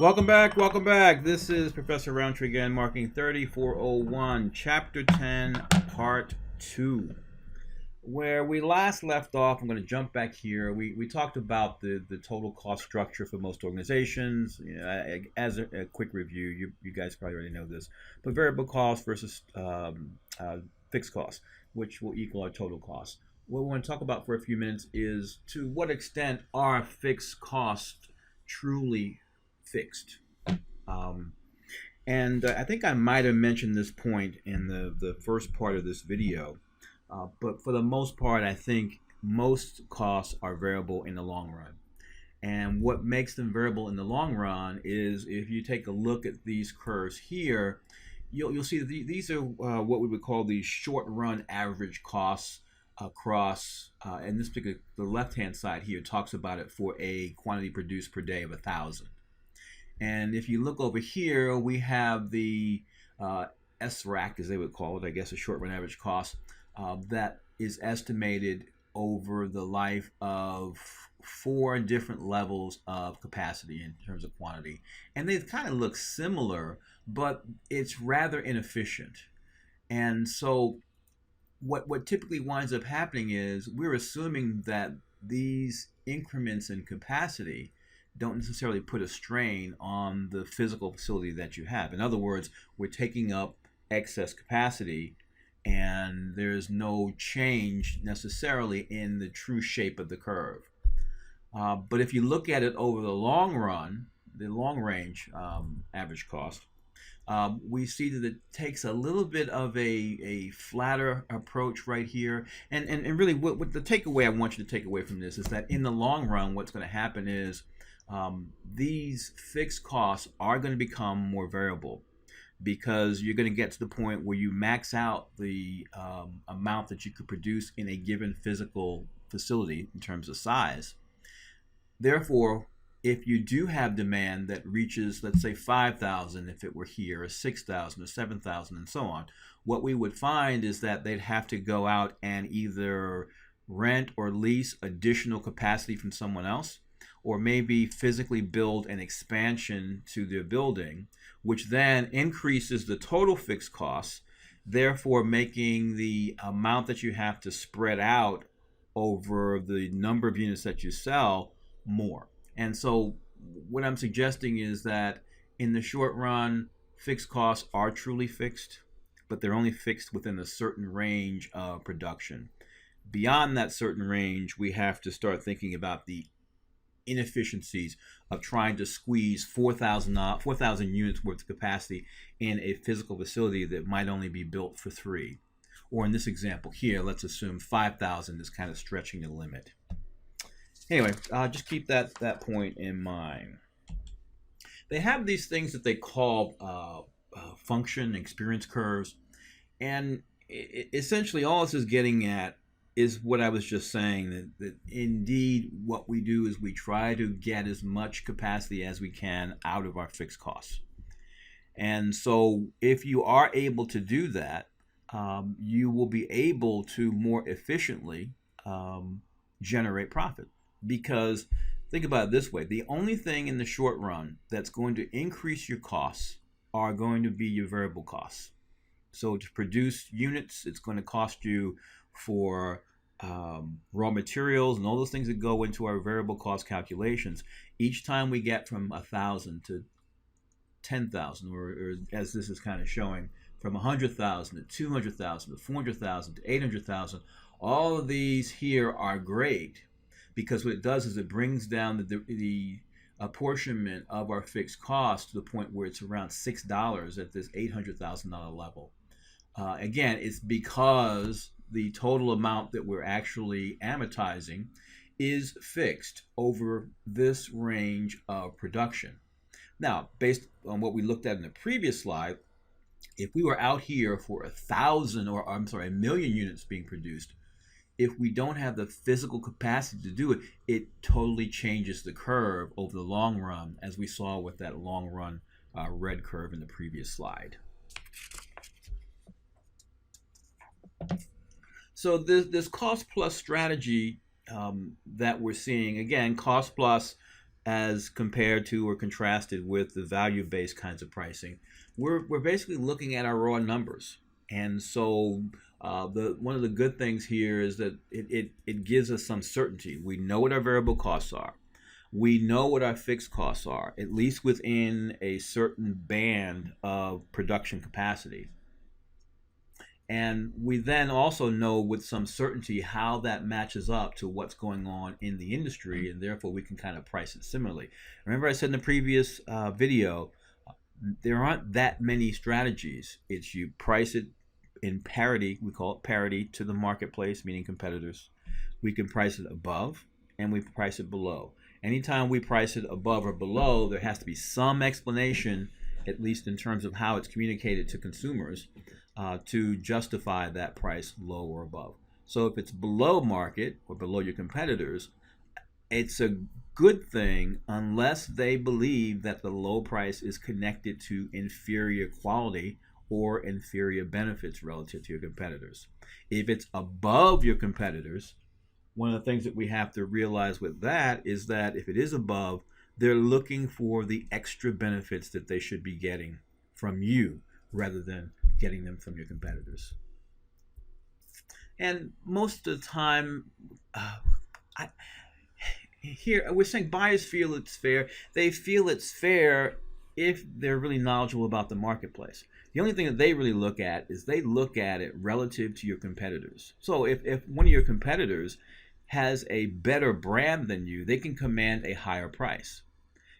Welcome back, welcome back. This is Professor Roundtree again, marking 3401, Chapter 10, Part 2. Where we last left off, I'm going to jump back here. We talked about the total cost structure for most organizations. You know, as a quick review, you guys probably already know this, but variable cost versus fixed cost, which will equal our total cost. What we want to talk about for a few minutes is to what extent are fixed costs truly fixed. Um, and I think I might have mentioned this point in the first part of this video, but for the most part, I think most costs are variable in the long run. And what makes them variable in the long run is if you take a look at these curves here, you'll see that these are what we would call the short run average costs across, and this particular, the left hand side here talks about it for a quantity produced per day of 1,000. And if you look over here, we have the SRAC, as they would call it, I guess a short run average cost, that is estimated over the life of 4 different levels of capacity in terms of quantity. And they kind of look similar, but it's rather inefficient. And so what typically winds up happening is we're assuming that these increments in capacity don't necessarily put a strain on the physical facility that you have. In other words, we're taking up excess capacity and there's no change necessarily in the true shape of the curve. But if you look at it over the long run, the long range average cost, we see that it takes a little bit of a flatter approach right here. And really what the takeaway I want you to take away from this is that in the long run, what's going to happen is these fixed costs are going to become more variable because you're going to get to the point where you max out the amount that you could produce in a given physical facility in terms of size. Therefore, if you do have demand that reaches, let's say 5,000 if it were here, or 6,000 or 7,000 and so on, what we would find is that they'd have to go out and either rent or lease additional capacity from someone else, or maybe physically build an expansion to their building, which then increases the total fixed costs, therefore making the amount that you have to spread out over the number of units that you sell more. And so what I'm suggesting is that in the short run, fixed costs are truly fixed, but they're only fixed within a certain range of production. Beyond that certain range, we have to start thinking about the inefficiencies of trying to squeeze 4,000 units worth of capacity in a physical facility that might only be built for 3. Or in this example here, let's assume 5,000 is kind of stretching the limit. Anyway, just keep that point in mind. They have these things that they call function experience curves, and essentially all this is getting at is what I was just saying, that indeed what we do is we try to get as much capacity as we can out of our fixed costs. And so if you are able to do that, you will be able to more efficiently generate profit. Because think about it this way, the only thing in the short run that's going to increase your costs are going to be your variable costs. So to produce units, it's going to cost you for raw materials and all those things that go into our variable cost calculations. Each time we get from 1,000 to 10,000, or as this is kind of showing, from 100,000 to 200,000 to 400,000 to 800,000, all of these here are great because what it does is it brings down the apportionment of our fixed cost to the point where it's around $6 at this $800,000 level. Again, it's because the total amount that we're actually amortizing is fixed over this range of production. Now, based on what we looked at in the previous slide, if we were out here for 1,000, or I'm sorry, 1,000,000 units being produced, if we don't have the physical capacity to do it, it totally changes the curve over the long run, as we saw with that long run red curve in the previous slide. So this cost plus strategy that we're seeing, again, cost plus as compared to or contrasted with the value-based kinds of pricing. We're basically looking at our raw numbers. And so the one of the good things here is that it gives us some certainty. We know what our variable costs are. We know what our fixed costs are, at least within a certain band of production capacity. And we then also know with some certainty how that matches up to what's going on in the industry, and therefore we can kind of price it similarly. Remember I said in the previous video, there aren't that many strategies. It's you price it in parity, we call it parity to the marketplace, meaning competitors. We can price it above and we price it below. Anytime we price it above or below, there has to be some explanation, at least in terms of how it's communicated to consumers, to justify that price low or above. So if it's below market or below your competitors, it's a good thing unless they believe that the low price is connected to inferior quality or inferior benefits relative to your competitors. If it's above your competitors, one of the things that we have to realize with that is that if it is above, they're looking for the extra benefits that they should be getting from you rather than getting them from your competitors. And most of the time, here we're saying buyers feel it's fair. They feel it's fair if they're really knowledgeable about the marketplace. The only thing that they really look at is they look at it relative to your competitors. So if one of your competitors has a better brand than you, they can command a higher price.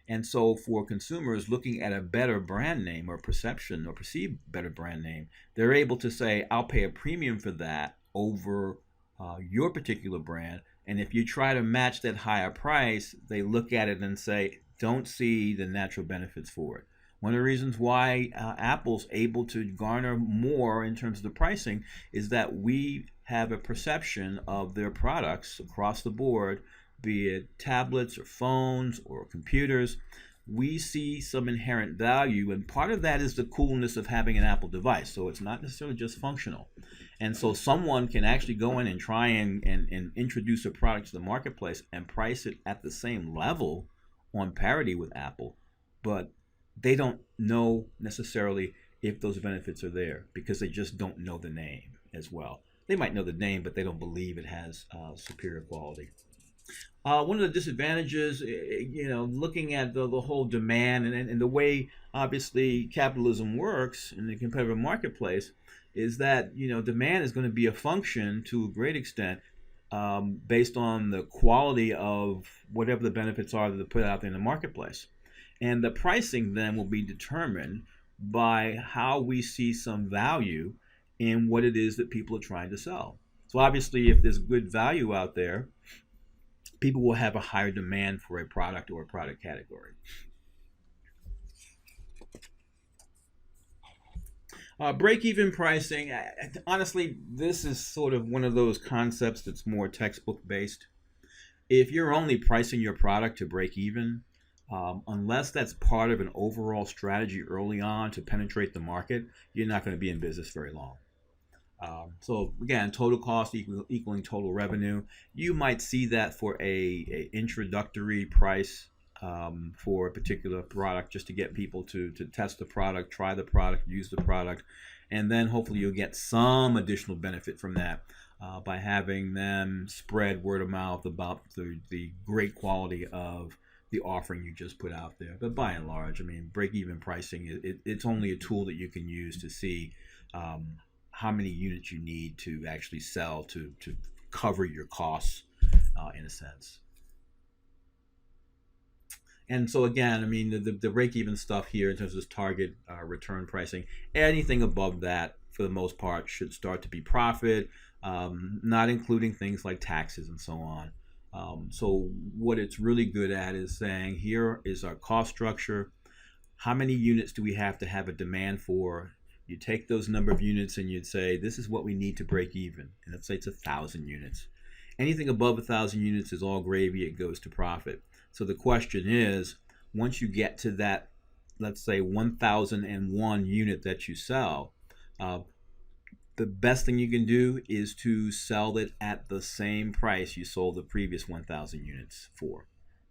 And so for consumers looking at a better brand name or perception or perceived better brand name, they're able to say, I'll pay a premium for that over your particular brand. And if you try to match that higher price, they look at it and say, don't see the natural benefits for it. One of the reasons why Apple's able to garner more in terms of the pricing is that we have a perception of their products across the board, be it tablets or phones or computers. We see some inherent value, and part of that is the coolness of having an Apple device. So it's not necessarily just functional. And so someone can actually go in and try and introduce a product to the marketplace and price it at the same level on parity with Apple, but they don't know necessarily if those benefits are there because they just don't know the name as well. They might know the name, but they don't believe it has superior quality. One of the disadvantages, looking at the whole demand and the way obviously capitalism works in the competitive marketplace, is that demand is going to be a function to a great extent based on the quality of whatever the benefits are that are put out there in the marketplace. And the pricing then will be determined by how we see some value in what it is that people are trying to sell. So obviously, if there's good value out there, people will have a higher demand for a product or a product category. Break-even pricing, honestly, this is sort of one of those concepts that's more textbook based. If you're only pricing your product to break even, unless that's part of an overall strategy early on to penetrate the market, you're not going to be in business very long. So again, total cost equaling total revenue. You might see that for a introductory price for a particular product, just to get people to test the product, try the product, use the product, and then hopefully you'll get some additional benefit from that by having them spread word of mouth about the great quality of the offering you just put out there. But by and large, I mean, break-even pricing, it's only a tool that you can use to see how many units you need to actually sell to cover your costs in a sense. And so again, I mean, the break-even stuff here in terms of target return pricing, anything above that, for the most part, should start to be profit, not including things like taxes and so on. So what it's really good at is saying, here is our cost structure. How many units do we have to have a demand for? You take those number of units and you'd say, this is what we need to break even. And let's say it's 1,000 units. Anything above 1,000 units is all gravy. It goes to profit. So the question is, once you get to that, let's say 1,001 unit that you sell, the best thing you can do is to sell it at the same price you sold the previous 1,000 units for.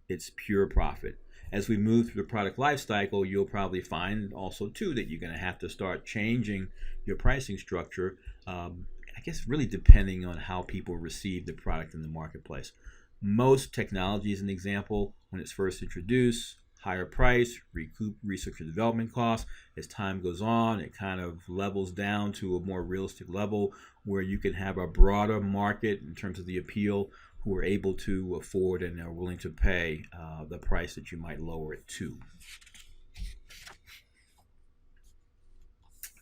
it's pure profit. As we move through the product life cycle, you'll probably find also too that you're going to have to start changing your pricing structure. I guess really depending on how people receive the product in the marketplace. Most technology, as an example, when it's first introduced, higher price, recoup research and development costs. As time goes on, it kind of levels down to a more realistic level where you can have a broader market in terms of the appeal who are able to afford and are willing to pay the price that you might lower it to.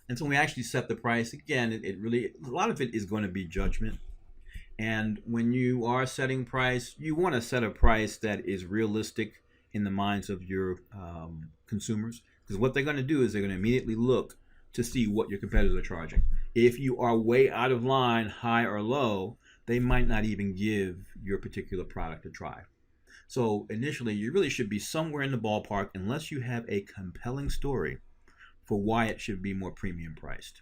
And so when we actually set the price, again, it really, a lot of it is going to be judgment. And when you are setting price, you want to set a price that is realistic in the minds of your consumers. Because what they're going to do is they're going to immediately look to see what your competitors are charging. If you are way out of line, high or low, they might not even give your particular product a try. So initially, you really should be somewhere in the ballpark unless you have a compelling story for why it should be more premium priced.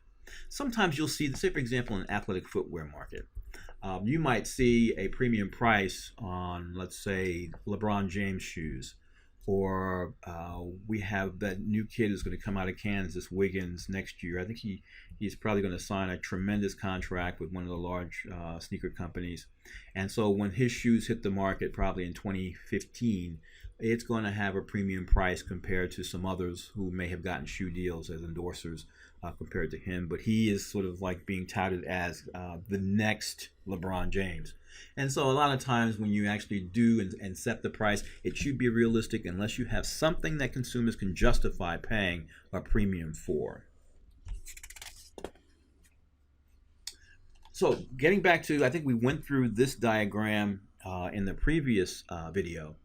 Sometimes you'll see, say for example, in the athletic footwear market, you might see a premium price on, let's say, LeBron James shoes, or we have that new kid who's going to come out of Kansas, Wiggins, next year. I think he's probably going to sign a tremendous contract with one of the large sneaker companies. And so when his shoes hit the market probably in 2015, it's going to have a premium price compared to some others who may have gotten shoe deals as endorsers compared to him. But he is sort of like being touted as the next LeBron James. And so a lot of times when you actually do and set the price, it should be realistic unless you have something that consumers can justify paying a premium for. So getting back to, I think we went through this diagram in the previous video.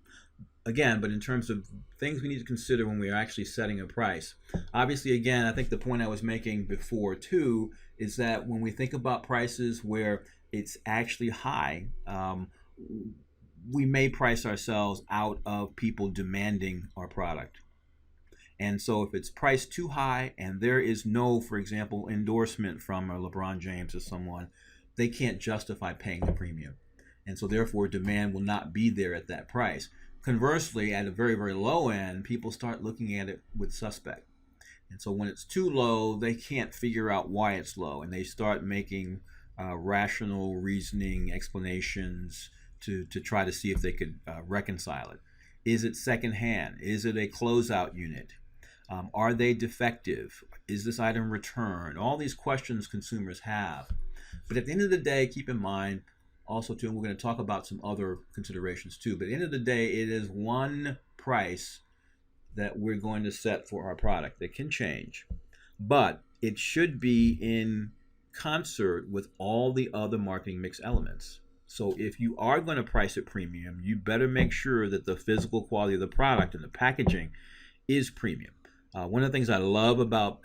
Again, but in terms of things we need to consider when we are actually setting a price. Obviously, again, I think the point I was making before too is that when we think about prices where it's actually high, we may price ourselves out of people demanding our product. And so if it's priced too high and there is no, for example, endorsement from a LeBron James or someone, they can't justify paying the premium. And so therefore demand will not be there at that price. Conversely, at a very, very low end, people start looking at it with suspect. And so when it's too low, they can't figure out why it's low. And they start making rational reasoning explanations to try to see if they could reconcile it. Is it secondhand? Is it a closeout unit? Are they defective? Is this item returned? All these questions consumers have. But at the end of the day, keep in mind, also too, and we're going to talk about some other considerations too, but at the end of the day, it is one price that we're going to set for our product. It can change, but it should be in concert with all the other marketing mix elements. So if you are going to price it premium, you better make sure that the physical quality of the product and the packaging is premium. One of the things I love about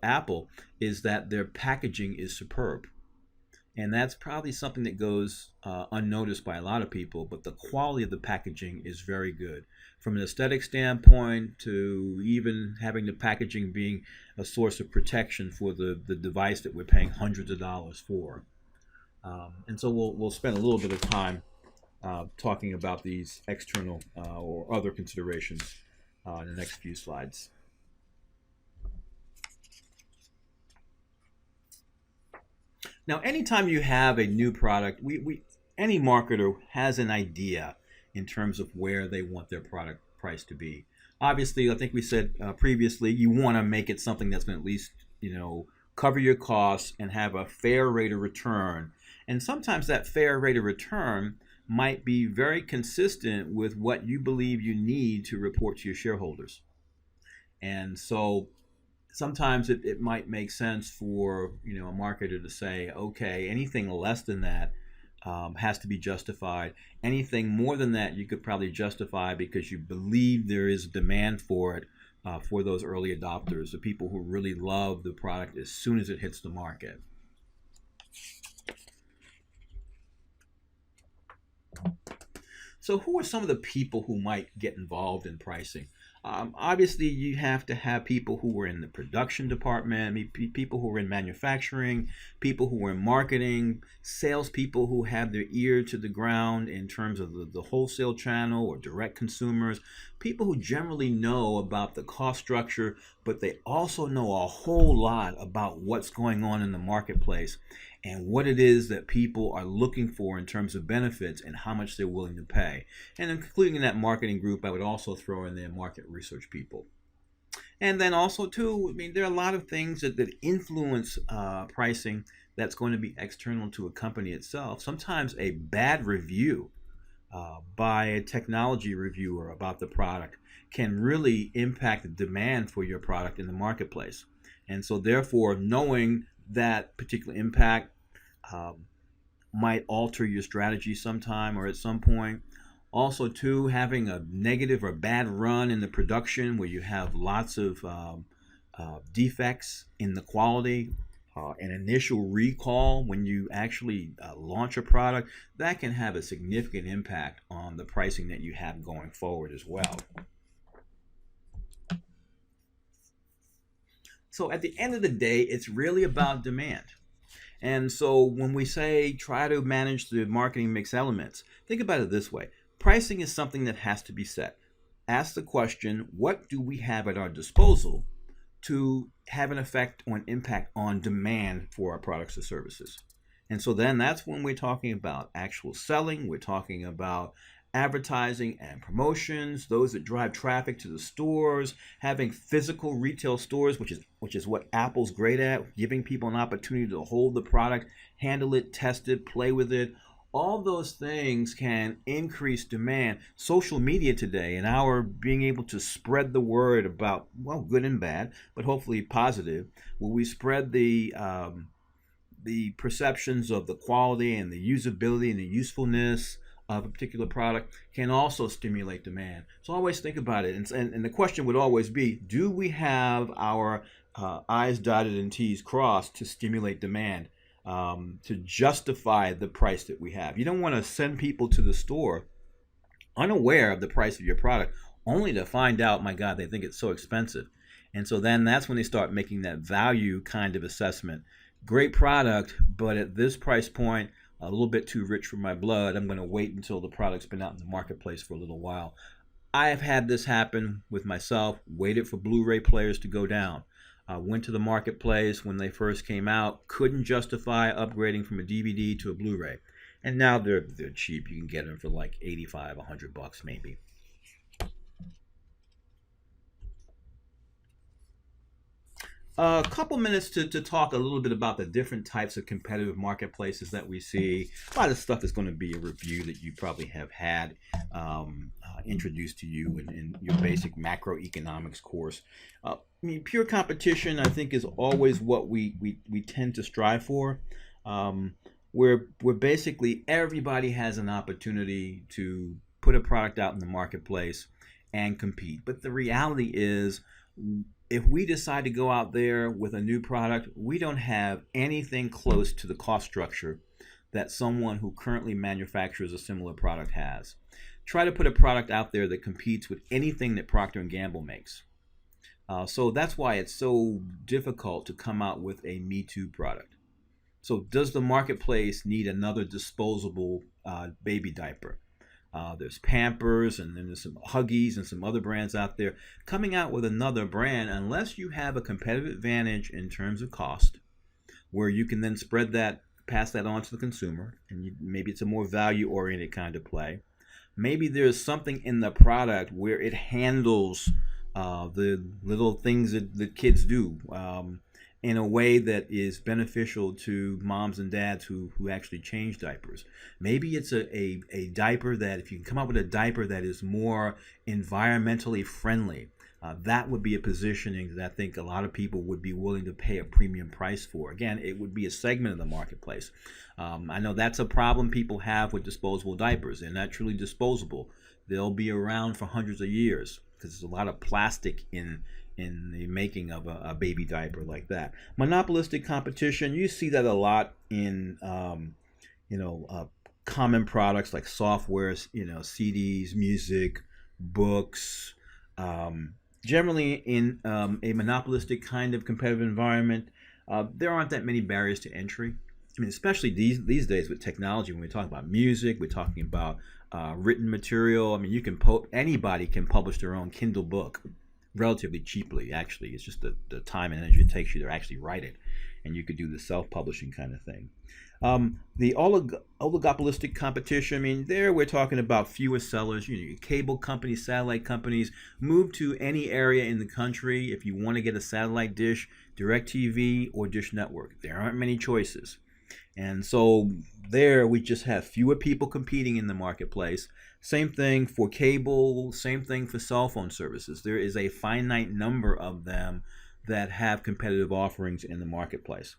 Apple is that their packaging is superb. And that's probably something that goes unnoticed by a lot of people, but the quality of the packaging is very good. From an aesthetic standpoint to even having the packaging being a source of protection for the device that we're paying hundreds of dollars for. And so we'll spend a little bit of time talking about these external or other considerations in the next few slides. Now, anytime you have a new product, any marketer has an idea in terms of where they want their product price to be. Obviously, I think we said previously, you want to make it something that's going to at least, cover your costs and have a fair rate of return. And sometimes that fair rate of return might be very consistent with what you believe you need to report to your shareholders. And so sometimes it might make sense for a marketer to say, okay, anything less than that has to be justified. Anything more than that you could probably justify because you believe there is demand for it for those early adopters, the people who really love the product as soon as it hits the market. So who are some of the people who might get involved in pricing? Obviously, you have to have people who are in the production department, people who are in manufacturing, people who are in marketing, salespeople who have their ear to the ground in terms of the wholesale channel or direct consumers, people who generally know about the cost structure, but they also know a whole lot about what's going on in the marketplace and what it is that people are looking for in terms of benefits and how much they're willing to pay. And including in that marketing group, I would also throw in their market research people. And then also, too, I mean, there are a lot of things that influence pricing that's going to be external to a company itself. Sometimes a bad review by a technology reviewer about the product can really impact the demand for your product in the marketplace. And so, therefore, knowing that particular impact um, might alter your strategy sometime or at some point. Also, too, having a negative or bad run in the production where you have lots of defects in the quality, an initial recall when you actually launch a product, that can have a significant impact on the pricing that you have going forward as well. So at the end of the day, it's really about demand. And so when we say try to manage the marketing mix elements, think about it this way. Pricing is something that has to be set. Ask the question, what do we have at our disposal to have an effect or an impact on demand for our products or services? And so then that's when we're talking about actual selling, we're talking about advertising and promotions, those that drive traffic to the stores, having physical retail stores, which is what Apple's great at, giving people an opportunity to hold the product, handle it, test it, play with it. All those things can increase demand. Social media today and our being able to spread the word about, well, good and bad, but hopefully positive, where we spread the perceptions of the quality and the usability and the usefulness of a particular product can also stimulate demand. So always think about it. And the question would always be, do we have our I's dotted and T's crossed to stimulate demand, to justify the price that we have? You don't want to send people to the store unaware of the price of your product, only to find out, my God, they think it's so expensive. And so then that's when they start making that value kind of assessment. Great product, but at this price point, a little bit too rich for my blood. I'm going to wait until the product's been out in the marketplace for a little while. I have had this happen with myself, waited for Blu-ray players to go down. Went to the marketplace when they first came out, couldn't justify upgrading from a DVD to a Blu-ray. And now they're cheap. You can get them for like 85, $100 maybe. A couple minutes to talk a little bit about the different types of competitive marketplaces that we see. A lot of stuff is going to be a review that you probably have had introduced to you in your basic macroeconomics course. I mean, pure competition, I think, is always what we tend to strive for. Where basically everybody has an opportunity to put a product out in the marketplace and compete. But the reality is, if we decide to go out there with a new product, we don't have anything close to the cost structure that someone who currently manufactures a similar product has. Try to put a product out there that competes with anything that Procter & Gamble makes. So that's why it's so difficult to come out with a Me Too product. So does the marketplace need another disposable baby diaper? There's Pampers, and then there's some Huggies and some other brands out there. Coming out with another brand, unless you have a competitive advantage in terms of cost, where you can then pass that on to the consumer, and maybe it's a more value-oriented kind of play. Maybe there's something in the product where it handles the little things that the kids do in a way that is beneficial to moms and dads who actually change diapers. Maybe it's a diaper that, if you can come up with a diaper that is more environmentally friendly, that would be a positioning that I think a lot of people would be willing to pay a premium price for. Again, it would be a segment of the marketplace. I know that's a problem people have with disposable diapers. They're not truly disposable. They'll be around for hundreds of years because there's a lot of plastic in the making of a baby diaper like that. Monopolistic competition, you see that a lot in common products like software, CDs, music, books, Generally, in a monopolistic kind of competitive environment, there aren't that many barriers to entry. I mean, especially these days with technology, when we're talking about music, we're talking about written material. I mean, anybody can publish their own Kindle book relatively cheaply. Actually, it's just the time and energy it takes you to actually write it, and you could do the self-publishing kind of thing. The oligopolistic competition, I mean, there we're talking about fewer sellers. You know, your cable companies, satellite companies, move to any area in the country if you want to get a satellite dish, DirecTV, or Dish Network. There aren't many choices. And so there we just have fewer people competing in the marketplace. Same thing for cable, same thing for cell phone services. There is a finite number of them that have competitive offerings in the marketplace.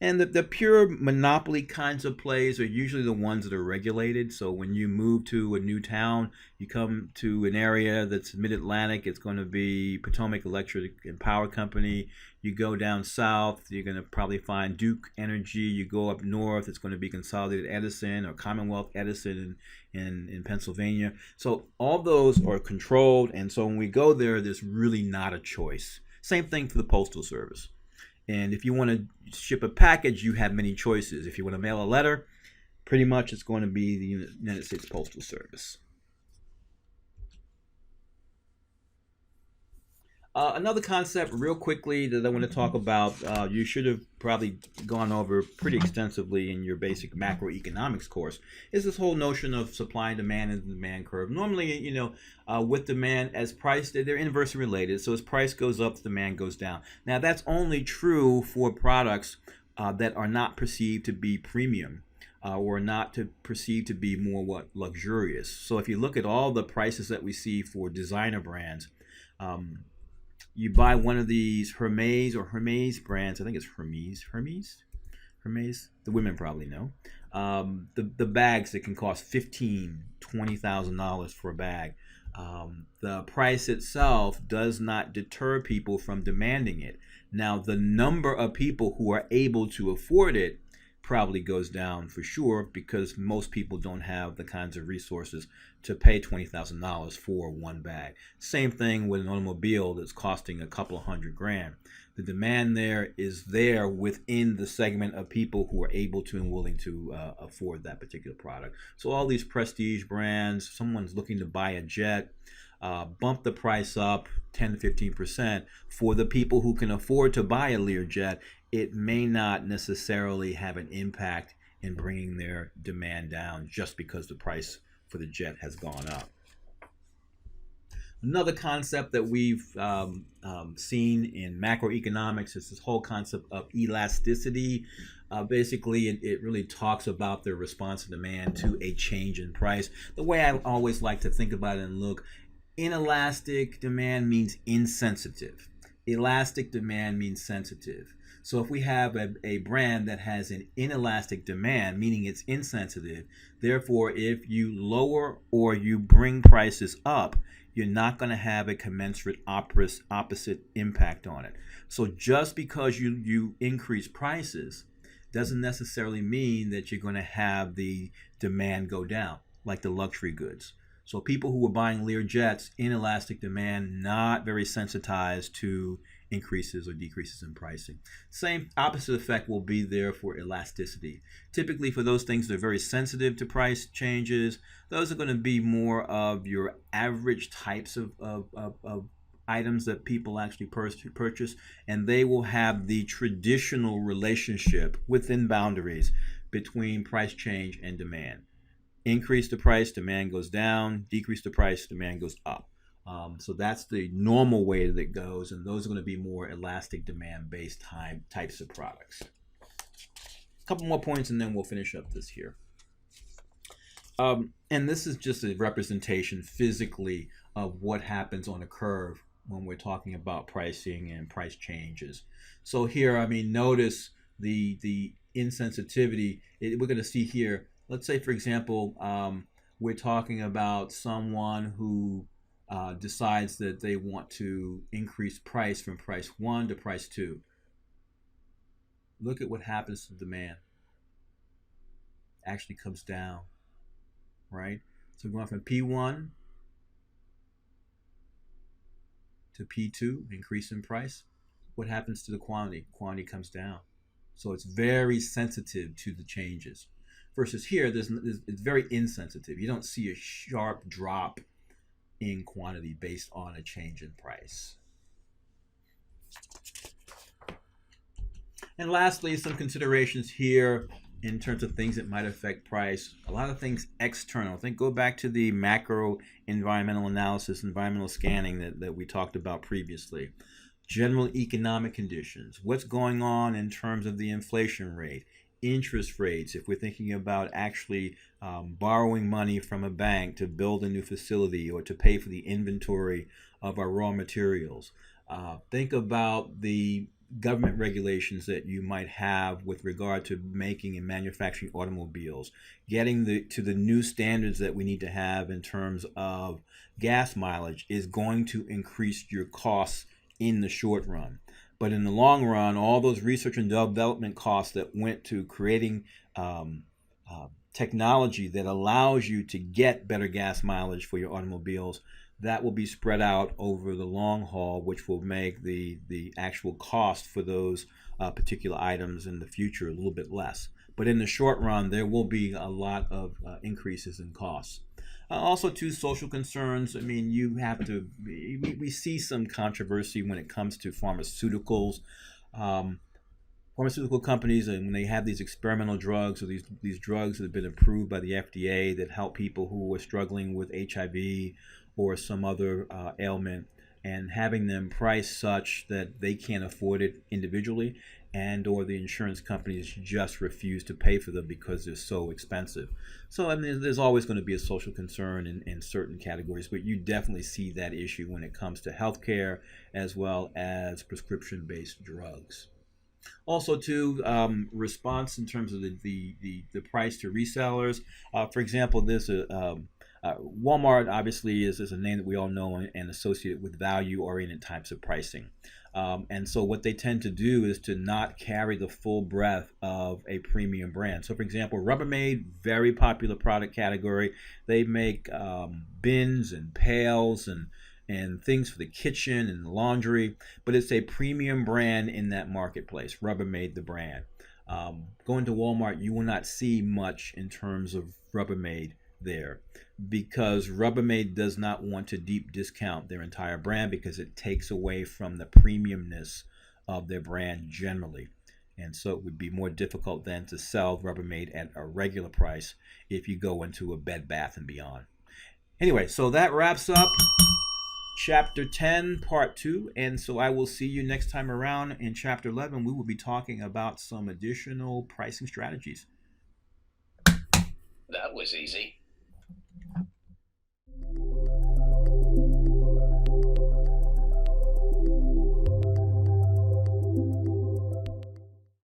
And the pure monopoly kinds of plays are usually the ones that are regulated. So when you move to a new town, you come to an area that's mid-Atlantic, it's going to be Potomac Electric and Power Company. You go down south, you're going to probably find Duke Energy. You go up north, it's going to be Consolidated Edison or Commonwealth Edison in Pennsylvania. So all those are controlled. And so when we go there, there's really not a choice. Same thing for the Postal Service. And if you want to ship a package, you have many choices. If you want to mail a letter, pretty much it's going to be the United States Postal Service. Another concept, real quickly, that I want to talk about, you should have probably gone over pretty extensively in your basic macroeconomics course, is this whole notion of supply and demand and the demand curve. Normally, with demand as price, they're inversely related. So as price goes up, the demand goes down. Now, that's only true for products that are not perceived to be premium. Or not perceived to be more luxurious. So if you look at all the prices that we see for designer brands, you buy one of these Hermes brands. I think it's Hermes. The women probably know. The bags that can cost $15,000-$20,000 for a bag. The price itself does not deter people from demanding it. Now, the number of people who are able to afford it probably goes down for sure, because most people don't have the kinds of resources to pay $20,000 for one bag. Same thing with an automobile that's costing a couple of $100,000. The demand there is there within the segment of people who are able to and willing to afford that particular product. So all these prestige brands, someone's looking to buy a jet, bump the price up 10 to 15% for the people who can afford to buy a Learjet. It may not necessarily have an impact in bringing their demand down just because the price for the jet has gone up. Another concept that we've seen in macroeconomics is this whole concept of elasticity. Basically, it really talks about the response of demand to a change in price. The way I always like to think about it and look, inelastic demand means insensitive. Elastic demand means sensitive. So if we have a brand that has an inelastic demand, meaning it's insensitive, therefore if you lower or you bring prices up, you're not going to have a commensurate opposite impact on it. So just because you increase prices doesn't necessarily mean that you're going to have the demand go down, like the luxury goods. So people who were buying Learjets, inelastic demand, not very sensitized to increases or decreases in pricing. Same opposite effect will be there for elasticity. Typically for those things that are very sensitive to price changes, those are going to be more of your average types of items that people actually purchase, and they will have the traditional relationship within boundaries between price change and demand. Increase the price, demand goes down. Decrease the price, demand goes up. So that's the normal way that it goes, and those are going to be more elastic demand-based types of products. A couple more points, and then we'll finish up this here. And this is just a representation physically of what happens on a curve when we're talking about pricing and price changes. So here, I mean, notice the insensitivity. We're going to see here, let's say, for example, we're talking about someone who decides that they want to increase price from price 1 to price 2. Look at what happens to demand. Actually comes down, right? So going from P1 to P2, increase in price, what happens to the quantity? Quantity comes down. So it's very sensitive to the changes. Versus here, it's very insensitive. You don't see a sharp drop in quantity based on a change in price. And lastly, some considerations here in terms of things that might affect price. A lot of things external. I think go back to the macro environmental analysis, environmental scanning that we talked about previously. General economic conditions. What's going on in terms of the inflation rate? Interest rates, if we're thinking about actually borrowing money from a bank to build a new facility or to pay for the inventory of our raw materials. Think about the government regulations that you might have with regard to making and manufacturing automobiles, getting to the new standards that we need to have in terms of gas mileage is going to increase your costs in the short run. But in the long run, all those research and development costs that went to creating technology that allows you to get better gas mileage for your automobiles, that will be spread out over the long haul, which will make the actual cost for those particular items in the future a little bit less. But in the short run, there will be a lot of increases in costs. Also, too, social concerns. I mean, we see some controversy when it comes to pharmaceuticals. Pharmaceutical companies, and when they have these experimental drugs or these drugs that have been approved by the FDA that help people who are struggling with HIV or some other ailment, and having them priced such that they can't afford it individually, and or the insurance companies just refuse to pay for them because they're so expensive. So I mean, there's always going to be a social concern in certain categories, but you definitely see that issue when it comes to healthcare as well as prescription-based drugs. Also, too, response in terms of the price to resellers. For example, there's Walmart obviously is a name that we all know and associate with value-oriented types of pricing. And so what they tend to do is to not carry the full breadth of a premium brand. So for example, Rubbermaid, very popular product category. They make bins and pails and things for the kitchen and the laundry, but it's a premium brand in that marketplace. Rubbermaid, the brand. Going to Walmart, you will not see much in terms of Rubbermaid there, because Rubbermaid does not want to deep discount their entire brand because it takes away from the premiumness of their brand generally. And so it would be more difficult then to sell Rubbermaid at a regular price if you go into a Bed Bath & Beyond. Anyway, so that wraps up Chapter 10, Part 2. And so I will see you next time around in Chapter 11. We will be talking about some additional pricing strategies. That was easy.